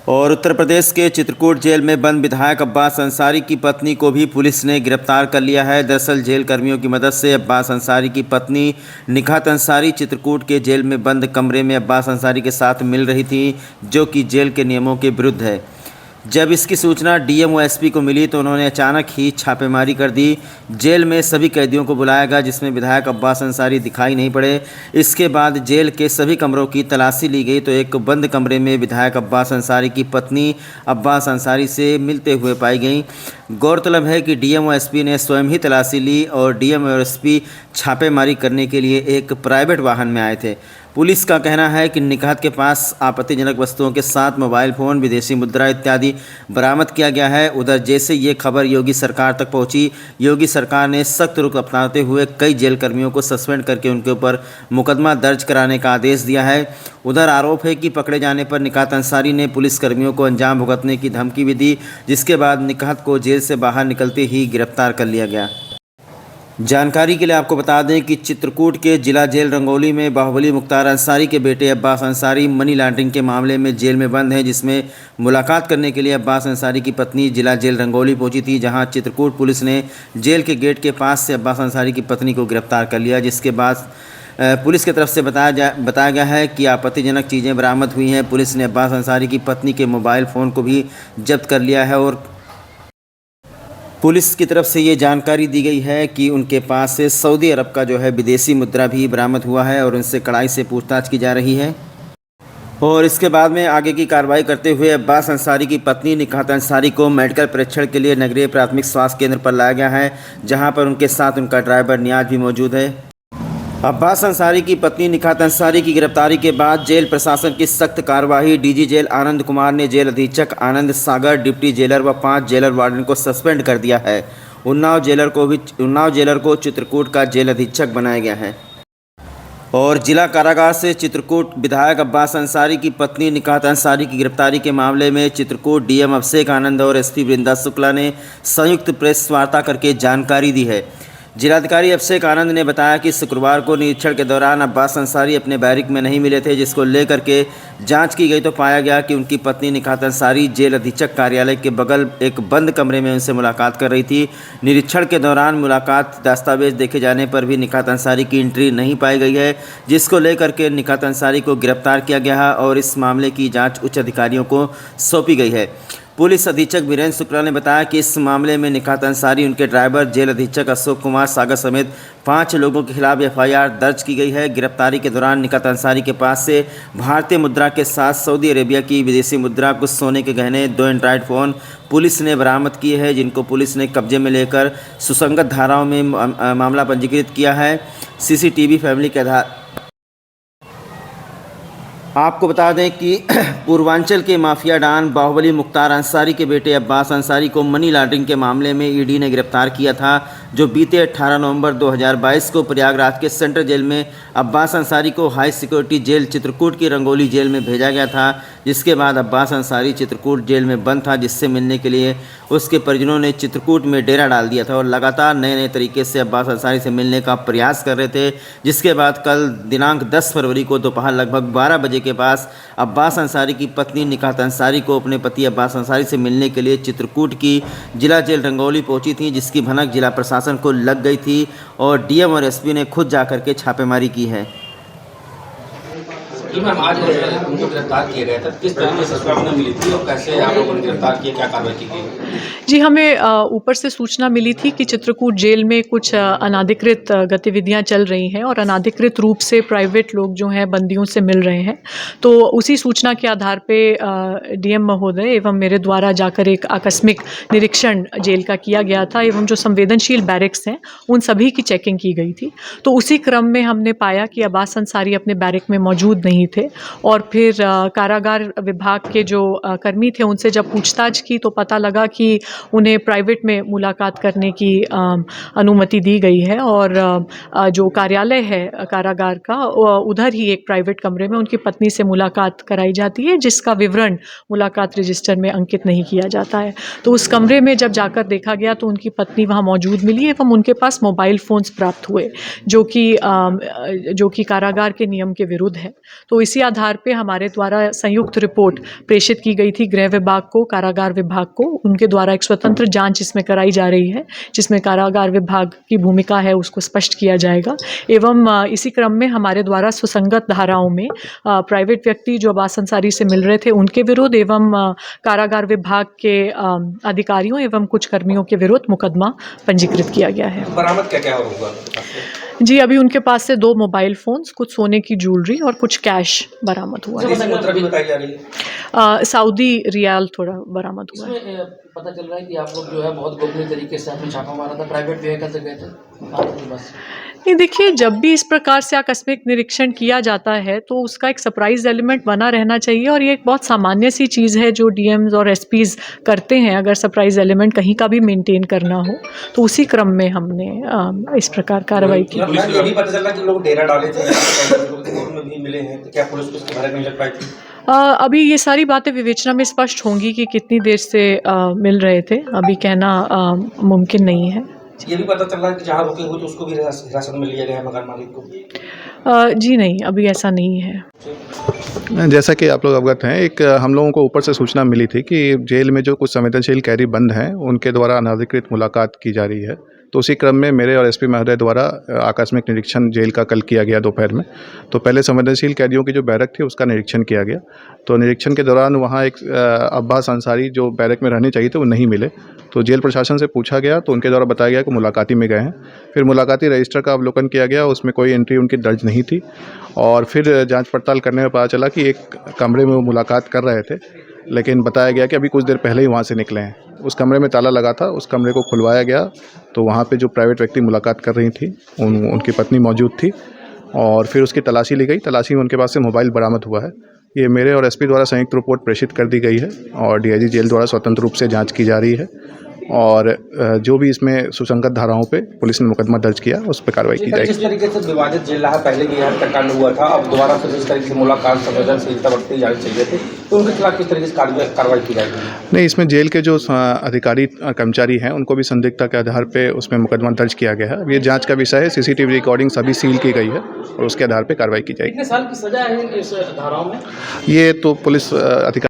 और उत्तर प्रदेश के चित्रकूट जेल में बंद विधायक अब्बास अंसारी की पत्नी को भी पुलिस ने गिरफ्तार कर लिया है। दरअसल जेल कर्मियों की मदद से अब्बास अंसारी की पत्नी निखात अंसारी चित्रकूट के जेल में बंद कमरे में अब्बास अंसारी के साथ मिल रही थी, जो कि जेल के नियमों के विरुद्ध है। जब इसकी सूचना डीएम व एसपी को मिली तो उन्होंने अचानक ही छापेमारी कर दी। जेल में सभी कैदियों को बुलाया गया, जिसमें विधायक अब्बास अंसारी दिखाई नहीं पड़े। इसके बाद जेल के सभी कमरों की तलाशी ली गई तो एक बंद कमरे में विधायक अब्बास अंसारी की पत्नी अब्बास अंसारी से मिलते हुए पाई गई। गौरतलब है कि डीएम व एसपी ने स्वयं ही तलाशी ली और डीएम और एसपी छापेमारी करने के लिए एक प्राइवेट वाहन में आए थे। पुलिस का कहना है कि निखात के पास आपत्तिजनक वस्तुओं के साथ मोबाइल फ़ोन, विदेशी मुद्रा इत्यादि बरामद किया गया है। उधर जैसे ये खबर योगी सरकार तक पहुंची, योगी सरकार ने सख्त रुख अपनाते हुए कई जेल कर्मियों को सस्पेंड करके उनके ऊपर मुकदमा दर्ज कराने का आदेश दिया है। उधर आरोप है कि पकड़े जाने पर निखात अंसारी ने पुलिसकर्मियों को अंजाम भुगतने की धमकी भी दी, जिसके बाद निखात को जेल से बाहर निकलते ही गिरफ्तार कर लिया गया। जानकारी के लिए आपको बता दें कि चित्रकूट के जिला जेल रंगौली में बाहुबली मुख्तार अंसारी के बेटे अब्बास अंसारी मनी लॉन्ड्रिंग के मामले में जेल में बंद हैं, जिसमें मुलाकात करने के लिए अब्बास अंसारी की पत्नी जिला जेल रंगौली पहुंची थी, जहां चित्रकूट पुलिस ने जेल के गेट के पास से अब्बास अंसारी की पत्नी को गिरफ्तार कर लिया। जिसके बाद पुलिस की तरफ से बताया गया है कि आपत्तिजनक चीज़ें बरामद हुई हैं। पुलिस ने अब्बास अंसारी की पत्नी के मोबाइल फ़ोन को भी जब्त कर लिया है और पुलिस की तरफ से ये जानकारी दी गई है कि उनके पास से सऊदी अरब का जो है विदेशी मुद्रा भी बरामद हुआ है और उनसे कड़ाई से पूछताछ की जा रही है। और इसके बाद में आगे की कार्रवाई करते हुए अब्बास अंसारी की पत्नी निखात अंसारी को मेडिकल परीक्षण के लिए नगरीय प्राथमिक स्वास्थ्य केंद्र पर लाया गया है, जहां पर उनके साथ उनका ड्राइवर नियाज भी मौजूद है। अब्बास अंसारी की पत्नी निखात अंसारी की गिरफ्तारी के बाद जेल प्रशासन की सख्त कार्रवाई। डीजी जेल आनंद कुमार ने जेल अधीक्षक आनंद सागर, डिप्टी जेलर व 5 जेलर वार्डन को सस्पेंड कर दिया है। उन्नाव जेलर को चित्रकूट का जेल अधीक्षक बनाया गया है। और जिला कारागार से चित्रकूट विधायक अब्बास अंसारी की पत्नी निखात अंसारी की गिरफ्तारी के मामले में चित्रकूट डीएम अभिषेक आनंद और एसपी वृंदा शुक्ला ने संयुक्त प्रेस वार्ता करके जानकारी दी है। जिलाधिकारी अभिषेक आनंद ने बताया कि शुक्रवार को निरीक्षण के दौरान अब्बास अंसारी अपने बैरिक में नहीं मिले थे, जिसको लेकर के जांच की गई तो पाया गया कि उनकी पत्नी निखात अंसारी जेल अधीक्षक कार्यालय के बगल एक बंद कमरे में उनसे मुलाकात कर रही थी। निरीक्षण के दौरान मुलाकात दस्तावेज देखे जाने पर भी निखात अंसारी की एंट्री नहीं पाई गई है, जिसको लेकर के निखात अंसारी को गिरफ्तार किया गया है और इस मामले की जाँच उच्च अधिकारियों को सौंपी गई है। पुलिस अधीक्षक वीरेंद्र शुक्ला ने बताया कि इस मामले में निखात अंसारी, उनके ड्राइवर, जेल अधीक्षक अशोक कुमार सागर समेत 5 लोगों के खिलाफ एफआईआर दर्ज की गई है। गिरफ्तारी के दौरान निखात अंसारी के पास से भारतीय मुद्रा के साथ सऊदी अरेबिया की विदेशी मुद्रा, कुछ सोने के गहने, 2 एंड्रॉयड फ़ोन पुलिस ने बरामद किए हैं, जिनको पुलिस ने कब्जे में लेकर सुसंगत धाराओं में मामला पंजीकृत किया है। सीसीटीवी फैमिली के आधार आपको बता दें कि पूर्वांचल के माफिया डॉन बाहुबली मुख्तार अंसारी के बेटे अब्बास अंसारी को मनी लॉन्ड्रिंग के मामले में ईडी ने गिरफ्तार किया था, जो बीते 18 नवंबर 2022 को प्रयागराज के सेंट्रल जेल में अब्बास अंसारी को हाई सिक्योरिटी जेल चित्रकूट की रंगोली जेल में भेजा गया था। जिसके बाद अब्बास अंसारी चित्रकूट जेल में बंद था, जिससे मिलने के लिए उसके परिजनों ने चित्रकूट में डेरा डाल दिया था और लगातार नए नए तरीके से अब्बास अंसारी से मिलने का प्रयास कर रहे थे। जिसके बाद कल दिनांक 10 फरवरी को दोपहर लगभग 12 बजे के पास अब्बास अंसारी की पत्नी निखात अंसारी को अपने पति अब्बास अंसारी से मिलने के लिए चित्रकूट की जिला जेल रंगौली पहुंची थी, जिसकी भनक जिला प्रशासन को लग गई थी और डीएम और एसपी ने खुद जाकर के छापेमारी की है। जी मैम, आज उनको गिरफ्तार किया गया था, किस तरीके से सूचना मिली थी और कैसे आप लोगों ने गिरफ्तार किया, क्या कार्रवाई की गई? जी, हमें ऊपर से सूचना मिली थी कि चित्रकूट जेल में कुछ अनाधिकृत गतिविधियां चल रही हैं और अनाधिकृत रूप से प्राइवेट लोग जो हैं बंदियों से मिल रहे हैं। तो उसी सूचना के आधार पे डीएम महोदय एवं मेरे द्वारा जाकर एक आकस्मिक निरीक्षण जेल का किया गया था एवं जो संवेदनशील बैरिक्स हैं उन सभी की चेकिंग की गई थी। तो उसी क्रम में हमने पाया कि अब्बास अंसारी अपने बैरिक में मौजूद नहीं थे और फिर कारागार विभाग के जो कर्मी थे उनसे जब पूछताछ की तो पता लगा कि उन्हें प्राइवेट में मुलाकात करने की अनुमति दी गई है और जो कार्यालय है कारागार का उधर ही एक प्राइवेट कमरे में उनकी पत्नी से मुलाकात कराई जाती है, जिसका विवरण मुलाकात रजिस्टर में अंकित नहीं किया जाता है। तो उस कमरे में जब जाकर देखा गया तो उनकी पत्नी वहाँ मौजूद मिली एवं उनके पास मोबाइल फ़ोन्स प्राप्त हुए, जो कि कारागार के नियम के विरुद्ध है। तो इसी आधार पे हमारे द्वारा संयुक्त रिपोर्ट प्रेषित की गई थी गृह विभाग को, कारागार विभाग को। उनके द्वारा एक स्वतंत्र जांच इसमें कराई जा रही है, जिसमें कारागार विभाग की भूमिका है उसको स्पष्ट किया जाएगा। एवं इसी क्रम में हमारे द्वारा सुसंगत धाराओं में प्राइवेट व्यक्ति जो अब्बास अंसारी से मिल रहे थे उनके विरुद्ध एवं कारागार विभाग के अधिकारियों एवं कुछ कर्मियों के विरुद्ध मुकदमा पंजीकृत किया गया है। बरामद क्या होगा? जी, अभी उनके पास से 2 मोबाइल फ़ोन्स, कुछ सोने की ज्वेलरी और कुछ कैश बरामद हुआ है। मुद्रा भी बताई जा रही है। सऊदी रियाल थोड़ा बरामद हुआ है। इसमें पता चल रहा है कि आप लोग जो है बहुत गोपनीय तरीके से आपने छापा मारा था, प्राइवेट व्हीकल से गए थे आपके पास। नहीं, देखिए, जब भी इस प्रकार से आकस्मिक निरीक्षण किया जाता है तो उसका एक सरप्राइज एलिमेंट बना रहना चाहिए और ये एक बहुत सामान्य सी चीज़ है जो डीएम्स और एसपीज करते हैं। अगर सरप्राइज एलिमेंट कहीं का भी मेंटेन करना हो तो उसी क्रम में हमने इस प्रकार कार्रवाई की। ये भी पता चला कि लोग डेरा डाले थे, कोर्ट में भी मिले हैं, तो क्या पुलिस को इसके बारे में नहीं लग पाई थी? अभी ये सारी बातें विवेचना में स्पष्ट होंगी कि कितनी देर से मिल रहे थे, अभी कहना मुमकिन नहीं है। ये भी पता चल रहा है कि जहाँ रुके हुए तो उसको भी हिरासत में लिया गया है, मकान मालिक को। जी नहीं, अभी ऐसा नहीं है। जैसा कि आप लोग अवगत हैं, एक हम लोगों को ऊपर से सूचना मिली थी कि जेल में जो कुछ संवेदनशील कैदी बंद हैं उनके द्वारा अनधिकृत मुलाकात की जा रही है। तो उसी क्रम में मेरे और एसपी महोदय द्वारा आकस्मिक निरीक्षण जेल का कल किया गया दोपहर में। तो पहले संवेदनशील कैदियों की जो बैरक थी उसका निरीक्षण किया गया। तो निरीक्षण के दौरान वहाँ एक अब्बास अंसारी जो बैरक में रहने चाहिए थे वो नहीं मिले। तो जेल प्रशासन से पूछा गया तो उनके द्वारा बताया गया कि मुलाकाती में गए हैं। फिर मुलाकाती रजिस्टर का अवलोकन किया गया, उसमें कोई एंट्री उनकी दर्ज नहीं थी। और फिर जांच पड़ताल करने में पता चला कि एक कमरे में वो मुलाकात कर रहे थे, लेकिन बताया गया कि अभी कुछ देर पहले ही वहाँ से निकले हैं। उस कमरे में ताला लगा था, उस कमरे को खुलवाया गया तो वहाँ पे जो प्राइवेट व्यक्ति मुलाकात कर रही थी उनकी पत्नी मौजूद थी और फिर उसकी तलाशी ली गई। तलाशी में उनके पास से मोबाइल बरामद हुआ है। ये मेरे और एसपी द्वारा संयुक्त रिपोर्ट प्रेषित कर दी गई है और डीआईजी जेल द्वारा स्वतंत्र रूप से जाँच की जा रही है और जो भी इसमें सुसंगत धाराओं पे पुलिस ने मुकदमा दर्ज किया उस पर कार्रवाई की जाएगी। जिस तरीके से विवादित जेल रहा, पहले भी यहाँ हत्याकांड हुआ था, अब दोबारा फिर इस तरीके से मुलाकात संवेदनशीलता बरतनी जानी चाहिए थी, तो उनके खिलाफ किस तरीके से कार्रवाई की जाएगी? नहीं, इसमें जेल के जो अधिकारी कर्मचारी हैं उनको भी संदिग्धता के आधार पर उसमें मुकदमा दर्ज किया गया है। अब ये जाँच का विषय है। सीसीटीवी रिकॉर्डिंग सभी सील की गई है और उसके आधार पर कार्रवाई की जाएगी। कितने साल की सजा है इस धाराओं में? ये तो पुलिस अधिकारी